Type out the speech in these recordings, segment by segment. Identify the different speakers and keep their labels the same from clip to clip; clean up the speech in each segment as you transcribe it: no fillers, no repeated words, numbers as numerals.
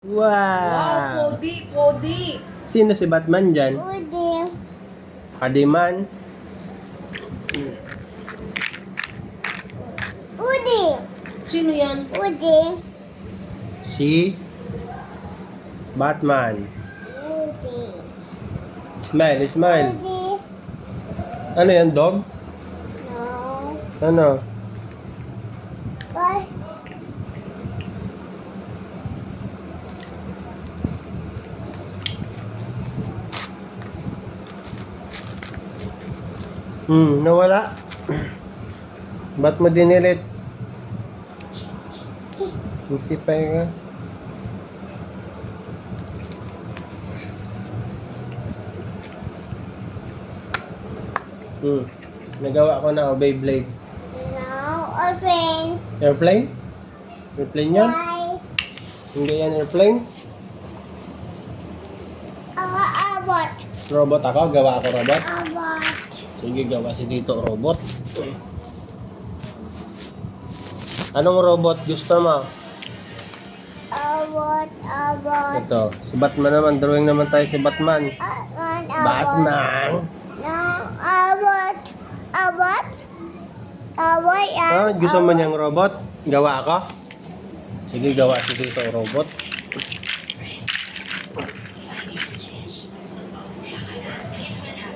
Speaker 1: Wow!
Speaker 2: Podi.
Speaker 1: Sino si Batman dyan?
Speaker 3: Udi.
Speaker 1: Kadiman?
Speaker 3: Udi.
Speaker 2: Sino yan?
Speaker 3: Udi.
Speaker 1: Si Batman.
Speaker 3: Udi.
Speaker 1: Smile, smile.
Speaker 3: Udi.
Speaker 1: Ano yan, dog?
Speaker 3: No.
Speaker 1: Ano?
Speaker 3: Bus.
Speaker 1: Nawala. Ba't mo dinilit? Isipay ka. Nagawa ko na, Beyblade.
Speaker 3: No. Open.
Speaker 1: Airplane? Airplane yan?
Speaker 3: Why?
Speaker 1: Hindi yan airplane?
Speaker 3: Abot.
Speaker 1: Robot ako? Gawa ako robot?
Speaker 3: Abot.
Speaker 1: Sige, gawa si Tito robot. Anong robot gusto mo?
Speaker 3: Abot. Abot.
Speaker 1: Ito, si Batman naman. Drawing naman tayo si Batman.
Speaker 3: Abot.
Speaker 1: Batman!
Speaker 3: No. Abot. Abot. Abot yan.
Speaker 1: Ah, gusto mo niyang robot? Gawa ako? Sige, gawa si Tito robot.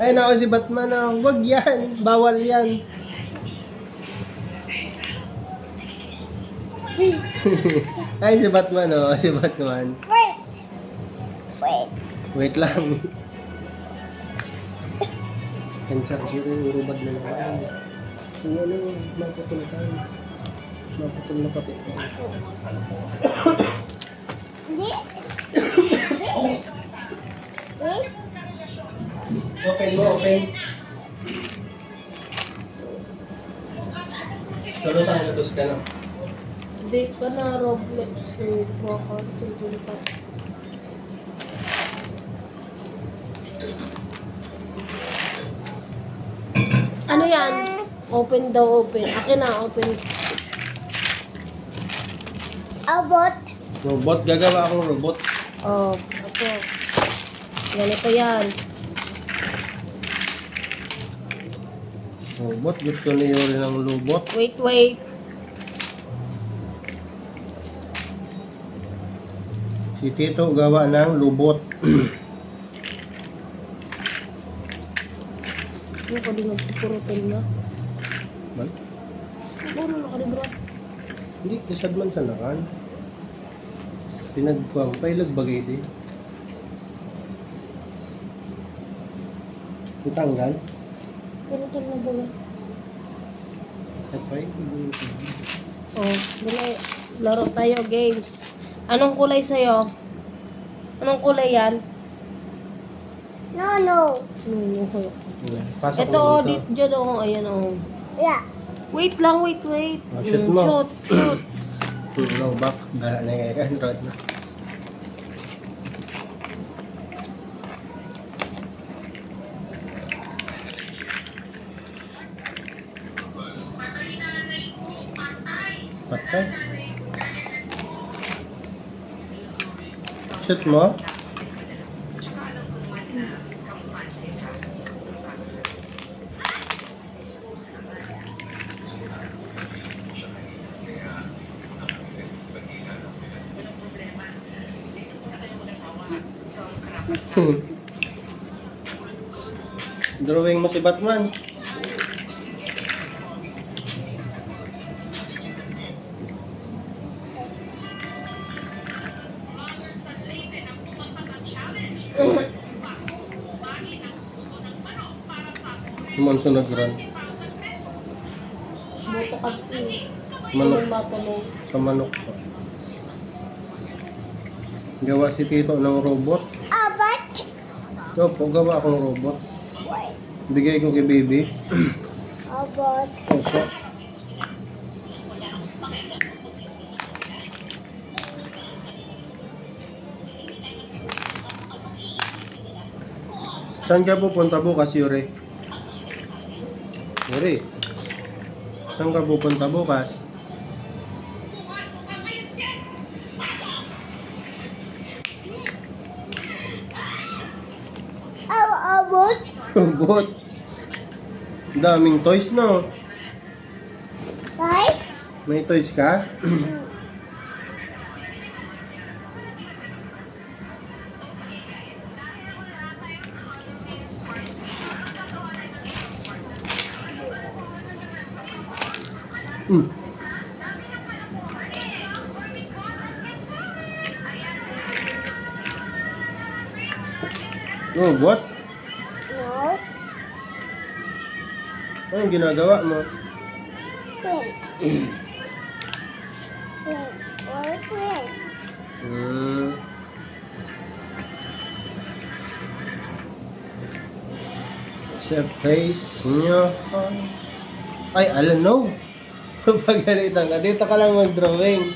Speaker 1: Ay, nako si Batman. Wag yan. Bawal yan. Ay, si Batman, si Batman.
Speaker 3: Wait. Wait.
Speaker 1: Wait lang. Kansya kasi yung urubad na naman. Yung ano, maputol na tayo. Maputol na pati.
Speaker 3: This. Wait.
Speaker 1: Open mo, open. Pero saan natos ka na?
Speaker 2: Hindi pa na Roblox. Workout. Simple pa. Ano yan? Open daw, open. Akin na, open.
Speaker 3: Abot.
Speaker 1: Robot, gagawa akong robot.
Speaker 2: Oh, ito. Ganito yan.
Speaker 1: Robot, gusto niyo rin ng robot.
Speaker 2: Wait.
Speaker 1: Si Tito gawa ng lubot.
Speaker 2: Ano ka din nagpupurutin na?
Speaker 1: Man?
Speaker 2: Puro na ka di bro.
Speaker 1: Hindi, kasad man sa nakan. Pinagkuang pailag bagay din. Itanggal.
Speaker 2: Purutin na ba?
Speaker 1: At pa'y,
Speaker 2: Oh, dali. Laro tayo, games. Anong kulay sa'yo? Anong kulay yan?
Speaker 3: No.
Speaker 2: Okay.
Speaker 1: pasok
Speaker 2: Ito,
Speaker 1: ko
Speaker 2: dito,
Speaker 1: dito.
Speaker 2: dyan, oh, ayan, oh.
Speaker 3: Yeah.
Speaker 2: Wait lang, wait.
Speaker 1: Shoot mo.
Speaker 2: Shoot.
Speaker 1: No, back. Gala na yung Android na. Patay. Shoot mo. Drawing mo si Batman. Naman sunod ron.
Speaker 2: Boto ka ito.
Speaker 1: Manok.
Speaker 2: Matanong.
Speaker 1: Sa manok pa. Gawa si Tito ng robot.
Speaker 3: Abot.
Speaker 1: Opo, gawa akong robot.
Speaker 3: Wait.
Speaker 1: Bigay ko kay baby.
Speaker 3: Abot.
Speaker 1: Opo. Saan ka pupunta bukas, Yuri? Yuri, saan ka pupunta bukas?
Speaker 3: Robot.
Speaker 1: Robot. Daming toys, no?
Speaker 3: Guys.
Speaker 1: May toys ka? Mm. Robot?
Speaker 3: No.
Speaker 1: Anong ginagawa mo?
Speaker 3: Friend. Friend. Or friend.
Speaker 1: Hmm. Sa place nyo. Ay, alam, no. Napagalitan ka. Dito ka lang mag-drawing.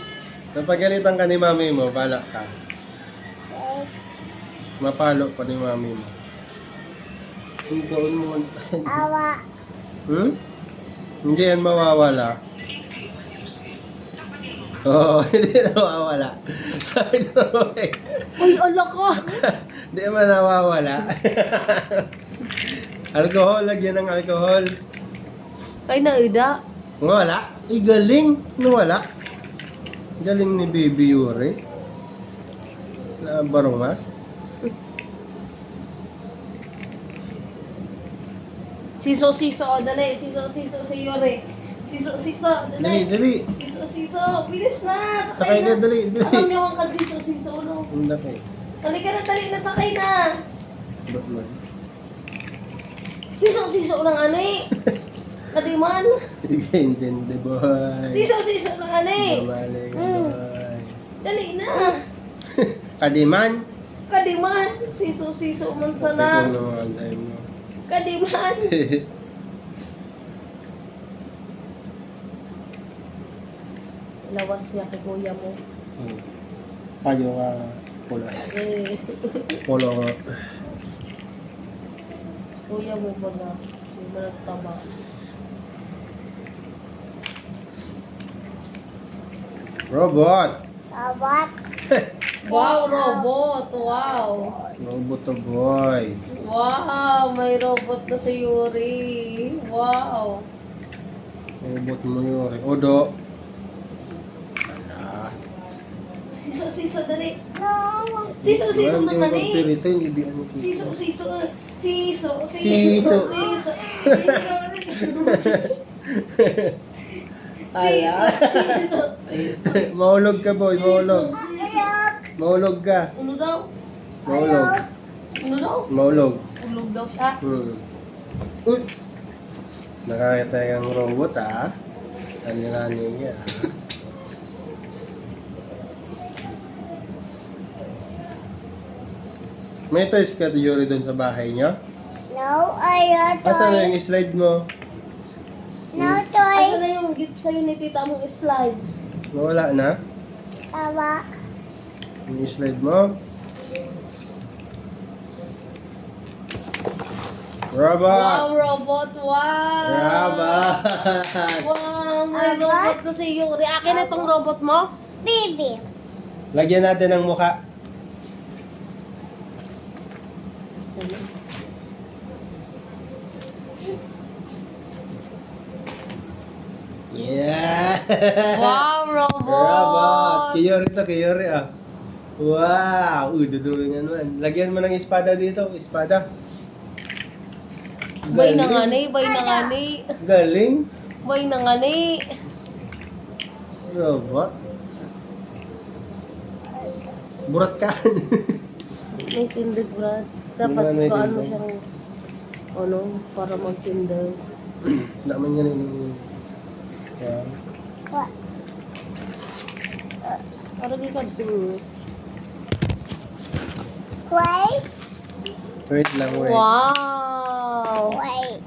Speaker 1: Napagalitan ka ni mami mo, balak ka.
Speaker 3: Friend.
Speaker 1: Mapalo pa ni mami mo. Ang gaon mo.
Speaker 3: Awa.
Speaker 1: Hmm? Hindi yan mawawala. Oo, hindi na mawawala.
Speaker 2: Uy, ala ka!
Speaker 1: Hindi man nawawala. Alcohol, lagyan ng alcohol.
Speaker 2: Ay, naida.
Speaker 1: Wala. Galing. Wala. Galing ni Baby Yuri. Na barongas.
Speaker 2: Siso, dali. Siso, si Yuri. Siso,
Speaker 1: Dali,
Speaker 2: dali.
Speaker 1: dali.
Speaker 2: Siso, bilis na.
Speaker 1: Sakay ka, dali, dali.
Speaker 2: Alam niyo ang kan siso, no?
Speaker 1: Ang laki.
Speaker 2: Halika na, dali na, sakay na.
Speaker 1: Ba't man?
Speaker 2: Siso lang, ani. Kadiman.
Speaker 1: Hindi ka intindi, boy.
Speaker 2: Siso lang, ani.
Speaker 1: Mamali ka, boy.
Speaker 2: Dali na.
Speaker 1: Kadiman?
Speaker 2: Kadiman. Siso man
Speaker 1: Ikaw
Speaker 2: sana.
Speaker 1: naman, time mo.
Speaker 2: Kadiman. Lawas niya kay kuya mo.
Speaker 1: Payo ka, pulas.
Speaker 2: Eh,
Speaker 1: Polo nga.
Speaker 2: kuya mo ba na? Hindi mo nagtaba.
Speaker 1: Robot!
Speaker 3: Robot.
Speaker 2: Wow, robot! Wow!
Speaker 1: Robot to boy.
Speaker 2: Wow! May robot na si Yuri. Wow!
Speaker 1: Robot mo yun. Odo. Ala.
Speaker 2: Siso, dali.
Speaker 3: No.
Speaker 2: Siso na
Speaker 1: Yung
Speaker 2: kani.
Speaker 1: pagpirita, hindi di ano
Speaker 2: Siso.
Speaker 1: Siso. Ala.
Speaker 2: Siso.
Speaker 1: Mahulog ka, boy. Mahulog. Mahulog ka.
Speaker 2: Ano daw?
Speaker 1: Mahulog.
Speaker 2: Ano daw?
Speaker 1: Mahulog.
Speaker 2: Ulog daw siya.
Speaker 1: Uy! Nakakita yung robot, ah. Kanilani niya. May toys ka, Yuri, doon sa bahay niya?
Speaker 3: No, I don't.
Speaker 1: Asan na yung slide mo?
Speaker 3: No
Speaker 2: Asa
Speaker 3: toy.
Speaker 2: na yung gift sa'yo ni tita mong slide?
Speaker 1: Nawala na?
Speaker 3: Awa.
Speaker 1: Yung slide mo? Robot!
Speaker 2: Wow, robot! Wow!
Speaker 1: Robot!
Speaker 2: Wow, may
Speaker 3: Robot?
Speaker 2: robot na si Yuri. Akin na itong robot mo?
Speaker 3: Baby.
Speaker 1: Lagyan natin ng mukha. Yeah!
Speaker 2: Wow, robot!
Speaker 1: Robot! Kiyori ah. Wow! Dudrawingan man. Lagyan mo ng espada dito. Espada.
Speaker 2: Bay na nga ni, bay na nga ni.
Speaker 1: Galing.
Speaker 2: Bay na nga ni.
Speaker 1: Robot. Burat ka.
Speaker 2: Naitindig, Brad. Dapat
Speaker 1: Hindi na
Speaker 2: ko ano
Speaker 1: naitindig.
Speaker 2: siyang, ano, para magtindig.
Speaker 1: Naman yan yung... Yan.
Speaker 3: What?
Speaker 2: Para di ka do.
Speaker 3: Wait.
Speaker 1: Wait lang, wait.
Speaker 2: Wow!
Speaker 3: Wait.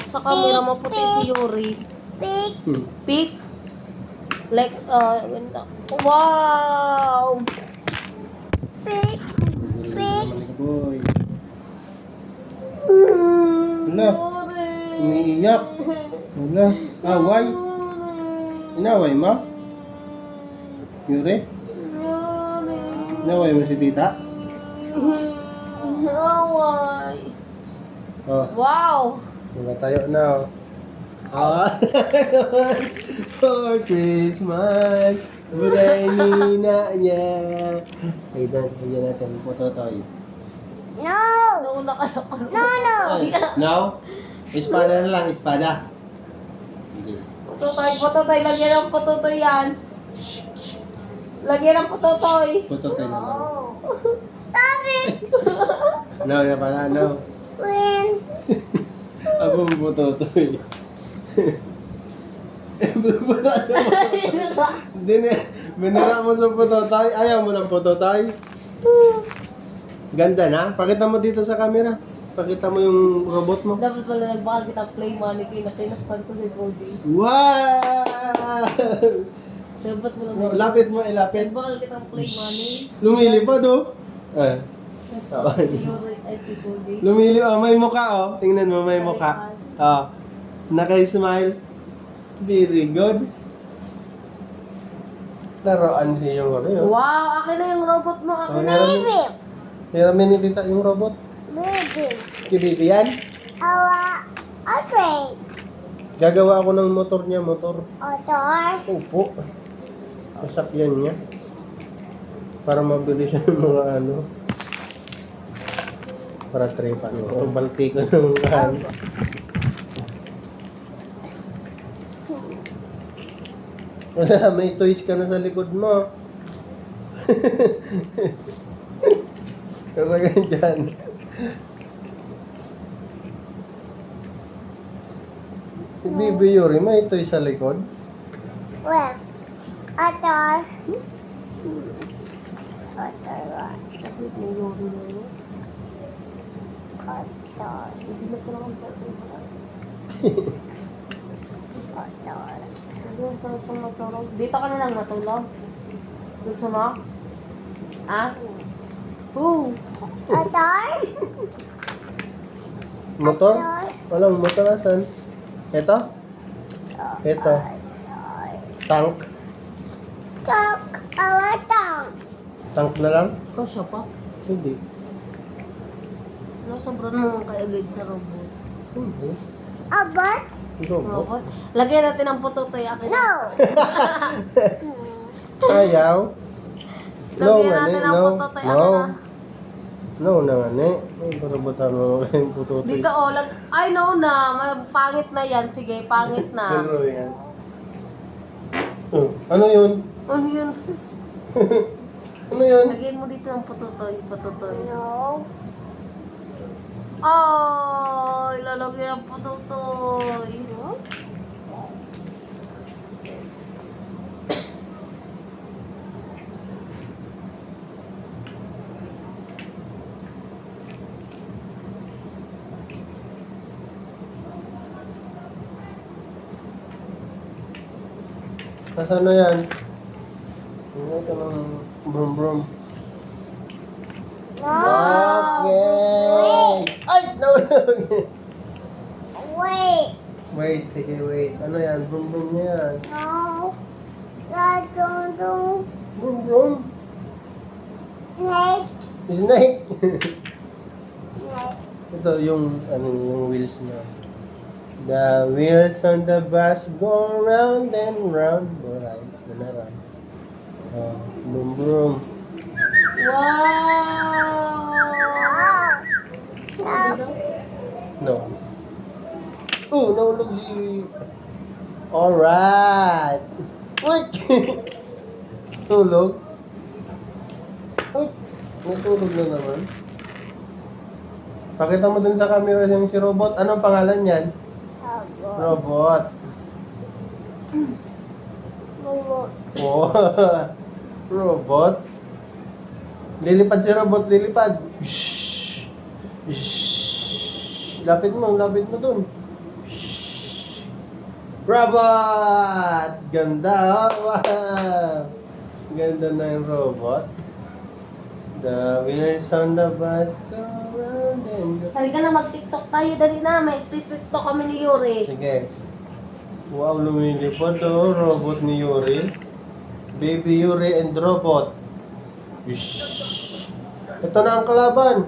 Speaker 2: Sa camera maputi si Yuri.
Speaker 3: Big.
Speaker 2: Pick. Like, wow!
Speaker 3: Big.
Speaker 1: Galing naman ka, boy. Hala.
Speaker 2: Yuri!
Speaker 1: Umiiyak. Wala. Away. Inaway mo? Yuri?
Speaker 2: Yuri!
Speaker 1: Inaway mo si tita?
Speaker 2: Away.
Speaker 1: Oh,
Speaker 2: Wow.
Speaker 1: tayo na. Ah, for Christmas, buray nina niya. Ayun natin, putotoy.
Speaker 3: No.
Speaker 2: Nauna kayo.
Speaker 3: No, no.
Speaker 1: Now, espada na lang, espada. Hindi.
Speaker 2: Putotoy. Lagyan ng putotoy yan. Lagyan ng putotoy.
Speaker 1: Putotoy na lang.
Speaker 3: No. Stop it.
Speaker 1: No, na pala, no.
Speaker 3: When?
Speaker 1: Abong putotoy. Binira mo sa putotoy. Ayaw mo ng putotoy. Ganda na. Pakita mo dito sa camera. Pakita mo yung robot mo.
Speaker 2: Dapat pala nagbakal kita play money kayo na kinastan ko si Cody.
Speaker 1: Wow!
Speaker 2: Dapat mo lang
Speaker 1: Lapit mo, ilapit.
Speaker 2: nagbakal kitang play money.
Speaker 1: Lumilipad, oh.
Speaker 2: Kasama si Yuri ay si Cody.
Speaker 1: Lumilipad. May muka, oh. Tingnan mo, may muka. Naka-smile. Very good. Laruan si Yuri, oh.
Speaker 2: Wow! Akin na yung robot mo. Akin na.
Speaker 3: Baby.
Speaker 1: Hiramin ni tita yung robot.
Speaker 3: Baby.
Speaker 1: Si Bibi yan.
Speaker 3: Okay.
Speaker 1: Gagawa ako ng motor niya, motor.
Speaker 3: Otor.
Speaker 1: Upo. Sasakyan niya. Para mabili siya ng mga ano. Para tripan. O balti ko ng ano. Wala, may toys ka na sa likod mo. Karagan dyan. Si Bibi Yuri, may toy sa likod.
Speaker 3: Where? Otor. Otor.
Speaker 2: Bakit may Yuri na yun?
Speaker 3: Otor.
Speaker 2: Hindi na sila kang pwede.
Speaker 3: Otor.
Speaker 2: Doon sa matulog. Dito ka na lang matulog. Gusto mo? Ah? Oo.
Speaker 3: Otor.
Speaker 1: Motor? Walang motor asan? Ito? Ito. Tank?
Speaker 3: Talk our tongue.
Speaker 1: Tank na lang?
Speaker 2: Ikaw siya pa.
Speaker 1: Hindi.
Speaker 2: Ano sobrang naman kaya guys sa robot?
Speaker 1: Hindi.
Speaker 3: Abot?
Speaker 1: Robot?
Speaker 2: Robot? Lagyan natin ang putotoy akin.
Speaker 3: No.
Speaker 1: Ayaw?
Speaker 2: Lagyan natin ang putotoy akin na.
Speaker 1: No na nga ni. Ay, parabutan mo yung putotoy.
Speaker 2: Dito oh, ay no na, pangit na yan. Sige, pangit na.
Speaker 1: Pero yan. Oh, ano yun?
Speaker 2: Ano yun?
Speaker 1: Ano yun?
Speaker 2: Lagyan mo dito ang putotoy.
Speaker 3: No.
Speaker 2: Ay, lalagyan ang putotoy.
Speaker 1: Nasaan na yan? Ano ito ng brum brum?
Speaker 3: No.
Speaker 1: Okay! Ay! Nahulog!
Speaker 3: Wait.
Speaker 1: Wait, sige, wait. Ano yan? Brum brum niya yan.
Speaker 3: No. Don't do.
Speaker 1: Brum brum?
Speaker 3: Snake.
Speaker 1: Snake!
Speaker 3: Snake.
Speaker 1: Ito yung, ano, yung wheels niya. The wheels on the bus go round and round. Alright, ganaran. Oh, brum brum.
Speaker 2: Wow!
Speaker 3: Stop.
Speaker 1: No. Oh, nahulog si... Alright. Wait! Tulog? Ay, natulog na naman. Pakita mo dun sa camera yung si Robot. Anong pangalan yan? Robot. Oh, Robot. Lilipad si Robot, lilipad. Shhh. Shhh. Lapit mo dun. Shhh. Robot! Ganda, wow! Ganda na yung robot. The wheels on the bus go round and round.
Speaker 2: Halika na, mag-tiktok tayo. Dali na, may tiktok kami ni Yuri.
Speaker 1: Sige. Wow, lumilipad oh, robot ni Yuri. Baby Yuri and robot. Shhh. Ito na ang kalaban.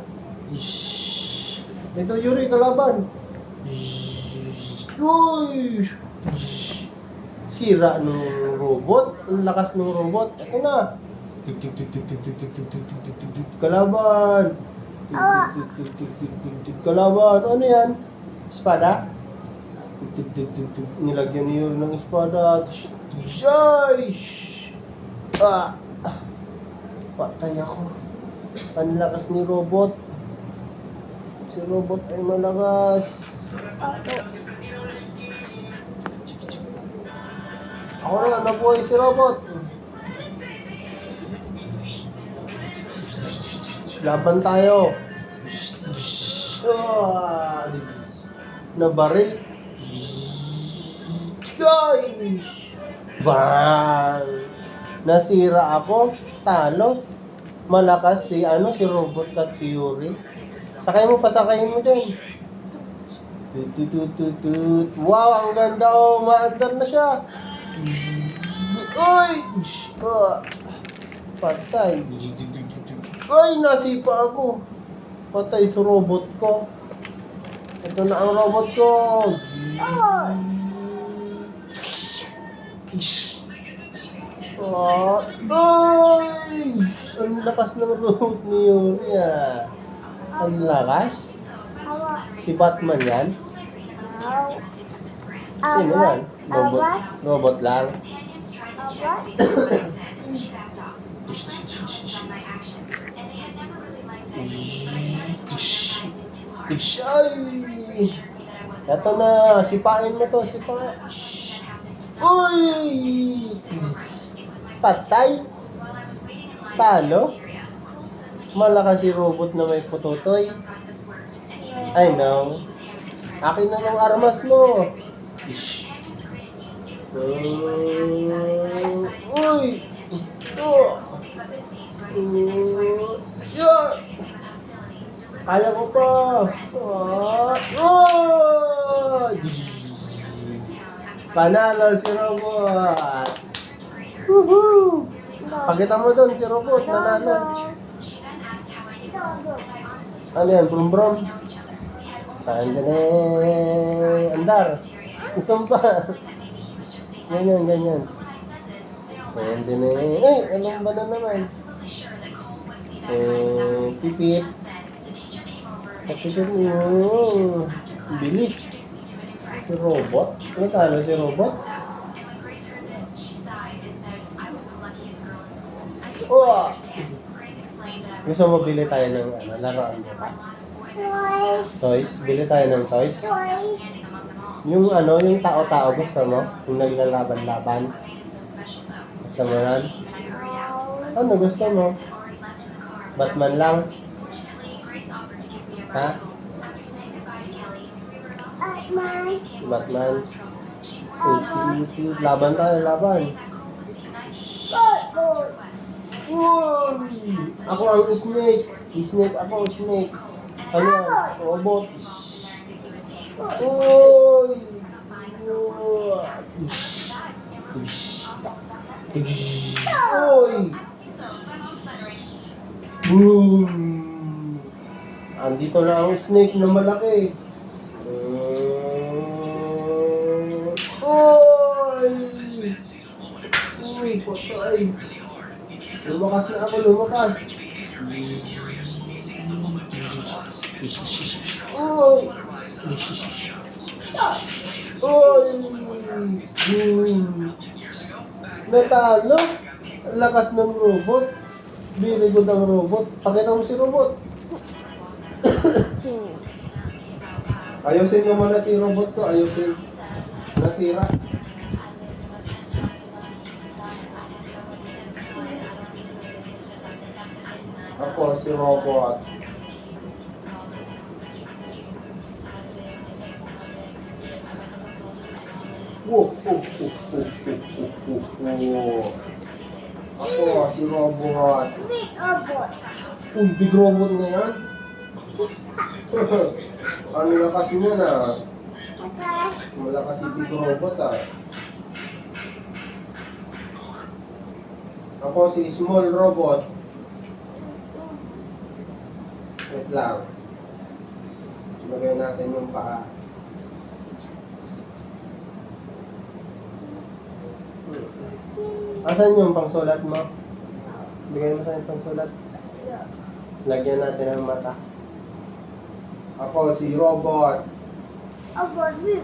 Speaker 1: Ito, Yuri, kalaban. Uy! Sira nung robot. Ang lakas ng robot. Ito na. Kalaban. Kalaban. Ano yan? Espada? Nilagyan niyo ng espada. Ah! Patay ako. Ang lakas ni robot. Si robot ay malakas. Ako na, nabuhay si robot. Laban tayo. Nabaril. Guys! Bang! Nasira ako. Talo. Malakas si robot at si Yuri. Sakay mo, pasakayin mo din. Tutututut. Wow, ang ganda oh. Maandar na siya. Uy! Patay. Ay, nasipa ako. Patay sa robot ko. Ito na ang robot ko. Ay! Ang lakas ng robot ni Yuri ah. Ang lakas? Si Batman yan? Sino yan? Robot? Robot lang? Ay! Ito na, sipain mo to, sipain. Uy! Patay? Talo? Malakas si robot na may putotoy. I know. Akin na ng armas mo. Uy! Kaya ko pa. Panalo si robot. Woohoo! Pakita mo doon si robot. Nanalo. Ano yan? Brum brum? Andar. Ito pa. Ganyan. Ay, anong ba na naman? Pipit. Pipit mo. Bilis. Si robot? Natalo si robot? Oh! Gusto mo bili tayo ng laruan bukas? Toys? Bili tayo ng toys? Yung yung tao-tao gusto mo? Yung naglalaban-laban? Gusto mo yan? Ano gusto mo? Batman lang? Ha? Batman? Laban tayo, laban. Ako ang snake. Snake ako, snake. Ano yan? Robot. Uy! Uy! Boom! Andito na ang snake na malaki. Uy! Uy, patay. Lumakas na ako, lumakas. Uy! Uy! Natalo? Ang lakas ng robot. Very good ang robot. Pakita mo si robot. Ayusin mo muna si robot ko. Ayusin. Nasira. Ako si robot. Ako si robot.
Speaker 3: Big robot.
Speaker 1: Big robot na yan? Ang lakas niya na. Malakas si big robot ah. Ako si small robot. Wait lang. Lagay natin yung paa. Asan yung pangsulat mo? Bigay mo sa yung pangsulat. Lagyan natin ang mata. Ako si Robot.
Speaker 3: About me.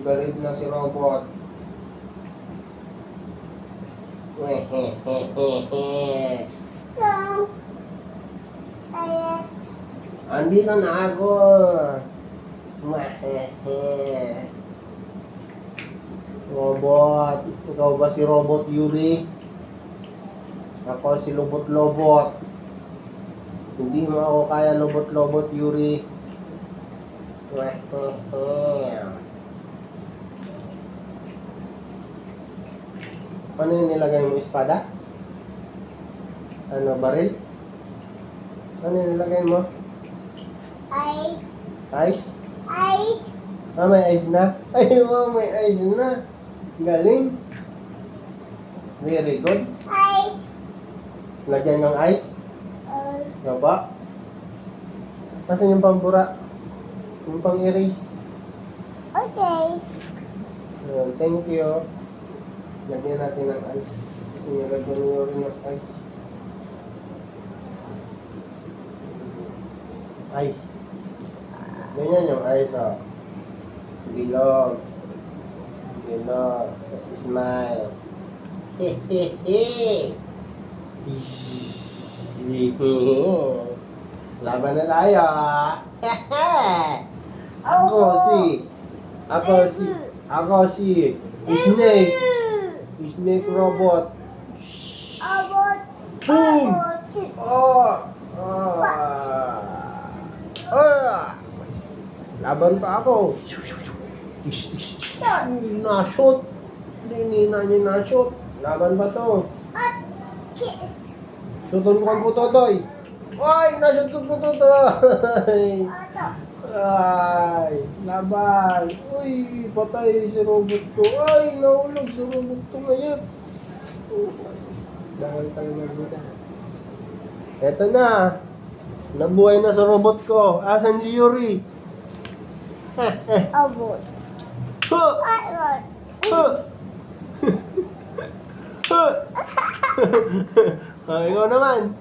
Speaker 1: Galit na si Robot. Wehehehehe.
Speaker 3: No. Quiet.
Speaker 1: Andito na ako. Wehehe. Robot. Ikaw ba si Robot Yuri? Ako si Lobot-Lobot. Hindi mo ako kaya Lobot-Lobot Yuri. Ano yung nilagay mo? Espada? Ano, baril? Ano yung nilagay mo?
Speaker 3: Ice.
Speaker 1: Ice?
Speaker 3: Ice.
Speaker 1: Ah, may ice na? Ay, wow, may ice na. Galing. Very good.
Speaker 3: Ice.
Speaker 1: Lagyan ng ice.
Speaker 3: Uh,
Speaker 1: Gaba. Nasaan yung pambura? Yung pang-erase.
Speaker 3: okay.
Speaker 1: Ayan, thank you. Lagyan natin ng ice. Kasi nilagyan niyo rin ng ice. Ice. Ganyan yung ice, oh. Bilog. Bilog. Tapos smile. Hehehe. Laban na tayo. Ako si Snake. Snake Robot.
Speaker 3: About.
Speaker 1: Boom!
Speaker 3: About.
Speaker 1: Oh! Oh! Oh! Laban pa ako. Na-shoot. Hindi na niya na-shoot. Laban pa to.
Speaker 3: Kiss.
Speaker 1: Shootun ko ang putotoy. Ay! Na-shoot ko putotoy.
Speaker 3: Auto.
Speaker 1: Ay! Laban. Uy! Patay si robot ko. Ay! Nahulog si robot ko ngayon. Dahil tayo nagbuta. Eto na. Nabuhay na sa robot ko. Asan si Yuri?
Speaker 3: About.
Speaker 1: Huh!
Speaker 3: About.
Speaker 1: Huh! Huh! Ah, ikaw naman.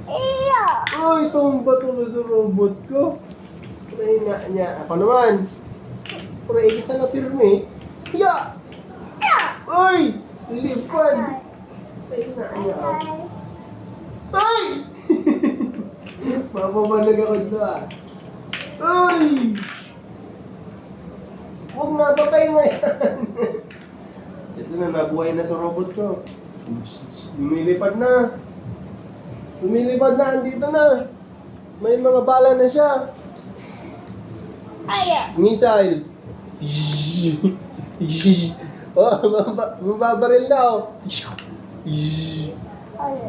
Speaker 3: Iyo.
Speaker 1: Uy, tumba tulo sa robot ko. Pray nga niya. Ako naman. Pray ka sana pirme. Ya! Uy! Lilipan. Pray nga niya.
Speaker 3: Okay.
Speaker 1: Ay! Mapabalag ako dito ah. Ay! Huwag na, patay na yan. Ito na, nabuhay na sa robot ko. Lumilipad na. Lumilipad na, andito na. May mga bala na siya.
Speaker 3: Aya.
Speaker 1: Missile. Oh, mababaril na oh.
Speaker 3: Aya.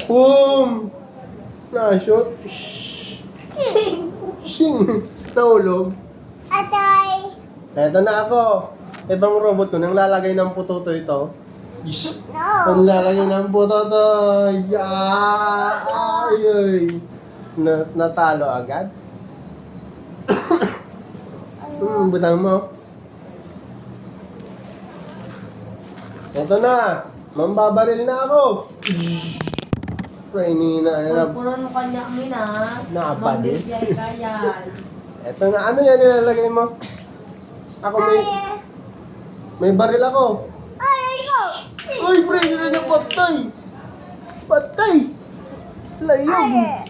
Speaker 1: Boom! Na-shot. Shing! Nahulog.
Speaker 3: Atay.
Speaker 1: Eto na ako. Itong robot ko, nang lalagay ng putoto ito. Nang
Speaker 3: No.
Speaker 1: lalagay ng putoto. Ay, ay. Natalo agad. Butang mo. Eto na. Mambabaril na ako. Rainy na.
Speaker 2: Puno ng kanya amin ha.
Speaker 1: Nakapadi.
Speaker 2: Mag-disyay ka yan.
Speaker 1: Eto na. Ano yan nilalagay mo? Ako may baril ako.
Speaker 3: Aya ko.
Speaker 1: Uy, pre, yun na niya patay. Patay. Layog.
Speaker 3: Aya.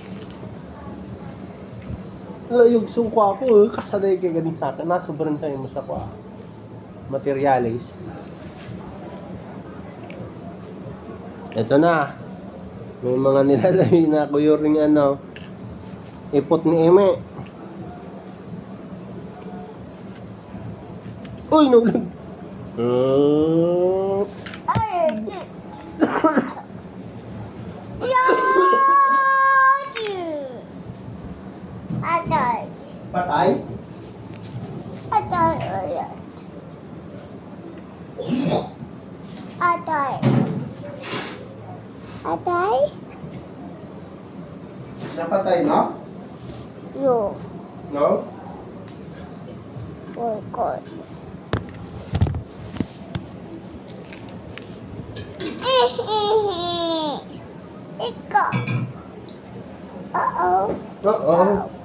Speaker 1: Layog sungko ako. Kasanay ka galing sa akin. Nasobrang tayo mo sa kwa. Materialis. Ito na. May mga nilalagay na ako yung ano. Ipot ni Eme. Uy, nahulog.
Speaker 3: Aya. Yo. Atay.
Speaker 1: Patay?
Speaker 3: Atay. Aya. Atay. Atay.
Speaker 1: Napatay, no?
Speaker 3: Yo.
Speaker 1: No?
Speaker 3: Koy. Ikaw. Uh-oh.
Speaker 1: Oo.